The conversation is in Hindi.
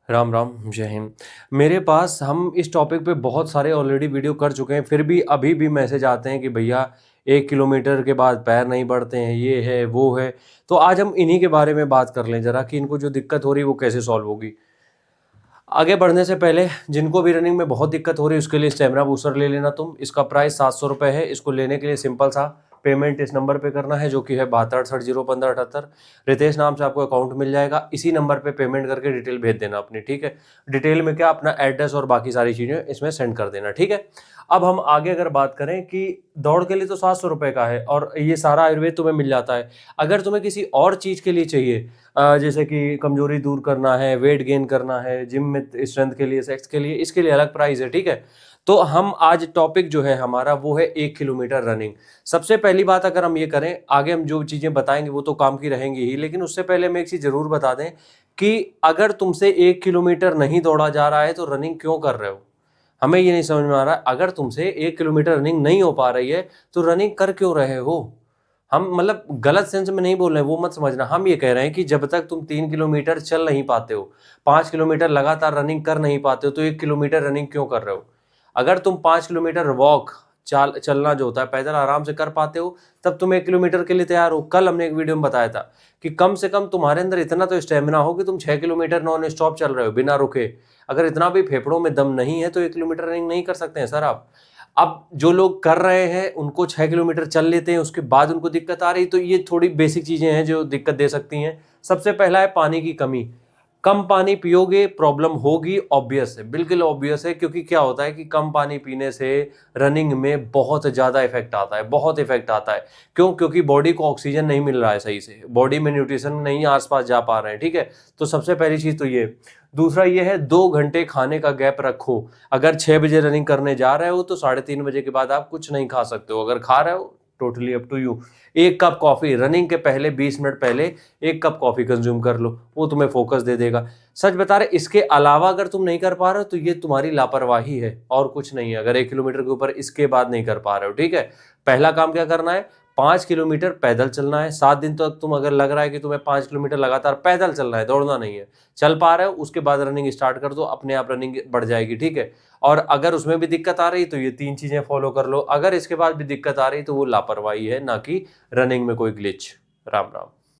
राम राम, जय हिंद। मेरे पास हम इस टॉपिक पे बहुत सारे ऑलरेडी वीडियो कर चुके हैं, फिर भी अभी भी मैसेज आते हैं कि भैया 1 किलोमीटर के बाद पैर नहीं बढ़ते हैं, ये है वो है। तो आज हम इन्हीं के बारे में बात कर लें जरा कि इनको जो दिक्कत हो रही है वो कैसे सॉल्व होगी। आगे बढ़ने से पहले जिनको भी रनिंग में बहुत दिक्कत हो रही है उसके लिए स्टेमिना बूस्टर ले लेना तुम। इसका प्राइस 700 रुपये है। इसको लेने के लिए सिंपल सा पेमेंट इस नंबर पे करना है जो कि है 7268 01578। रितेश नाम से आपको अकाउंट मिल जाएगा। इसी नंबर पे पेमेंट करके डिटेल भेज देना अपनी, ठीक है। डिटेल में क्या, अपना एड्रेस और बाकी सारी चीज़ें इसमें सेंड कर देना, ठीक है। अब हम आगे अगर बात करें कि दौड़ के लिए तो 700 रुपये का है और ये सारा आयुर्वेद तुम्हें मिल जाता है। अगर तुम्हें किसी और चीज़ के लिए चाहिए, जैसे कि कमजोरी दूर करना है, वेट गेन करना है, जिम में स्ट्रेंथ के लिए, सेक्स के लिए, इसके लिए अलग प्राइस है, ठीक है। तो हम आज टॉपिक जो है हमारा वो है 1 किलोमीटर रनिंग। सबसे पहली बात अगर हम ये करें, आगे हम जो चीज़ें बताएंगे वो तो काम की रहेंगी ही, लेकिन उससे पहले हम एक चीज़ ज़रूर बता दें कि अगर तुमसे 1 किलोमीटर नहीं दौड़ा जा रहा है तो रनिंग क्यों कर रहे हो। हमें ये नहीं समझ में आ रहा है, अगर तुमसे 1 किलोमीटर रनिंग नहीं हो पा रही है तो रनिंग कर क्यों रहे हो। हम मतलब गलत सेंस में नहीं बोल रहे हैं, वो मत समझना। हम ये कह रहे हैं कि जब तक तुम 3 किलोमीटर चल नहीं पाते हो, 5 किलोमीटर लगातार रनिंग कर नहीं पाते हो, तो 1 किलोमीटर रनिंग क्यों कर रहे हो। अगर तुम 5 किलोमीटर वॉक चलना जो होता है पैदल आराम से कर पाते हो, तब तुम 1 किलोमीटर के लिए तैयार हो। कल हमने एक वीडियो में बताया था कि कम से कम तुम्हारे अंदर इतना तो स्टेमिना हो कि तुम 6 किलोमीटर नॉन स्टॉप चल रहे हो बिना रुके। अगर इतना भी फेफड़ों में दम नहीं है तो 1 किलोमीटर रनिंग नहीं कर सकते हैं सर आप। अब जो लोग कर रहे हैं उनको 6 किलोमीटर चल लेते हैं, उसके बाद उनको दिक्कत आ रही, तो ये थोड़ी बेसिक चीजें हैं जो दिक्कत दे सकती हैं। सबसे पहला है पानी की कमी। कम पानी पियोगे प्रॉब्लम होगी, ऑब्वियस है, बिल्कुल ऑब्वियस है। क्योंकि क्या होता है कि कम पानी पीने से रनिंग में बहुत ज़्यादा इफेक्ट आता है, बहुत इफेक्ट आता है। क्यों? क्योंकि बॉडी को ऑक्सीजन नहीं मिल रहा है सही से, बॉडी में न्यूट्रिशन नहीं आसपास जा पा रहे हैं, ठीक है। तो सबसे पहली चीज़ तो ये। दूसरा ये है 2 घंटे खाने का गैप रखो। अगर 6 बजे रनिंग करने जा रहे हो तो 3:30 बजे के बाद आप कुछ नहीं खा सकते हो। अगर खा रहे हो totally up to you. 1 cup coffee running के पहले, 20 मिनट पहले 1 कप कॉफी कंज्यूम कर लो, वो तुम्हें फोकस दे देगा। सच बता रहे, इसके अलावा अगर तुम नहीं कर पा रहे हो तो ये तुम्हारी लापरवाही है और कुछ नहीं है। अगर 1 किलोमीटर के ऊपर इसके बाद नहीं कर पा रहे हो, ठीक है। पहला काम क्या करना है, 5 किलोमीटर पैदल चलना है। 7 दिन तक तुम अगर लग रहा है कि तुम्हें 5 किलोमीटर लगातार पैदल चलना है, दौड़ना नहीं है, चल पा रहे हो, उसके बाद रनिंग स्टार्ट कर दो, अपने आप रनिंग बढ़ जाएगी, ठीक है। और अगर उसमें भी दिक्कत आ रही तो ये 3 चीजें फॉलो कर लो। अगर इसके बाद भी दिक्कत आ रही तो वो लापरवाही है, ना कि रनिंग में कोई ग्लिच। राम राम।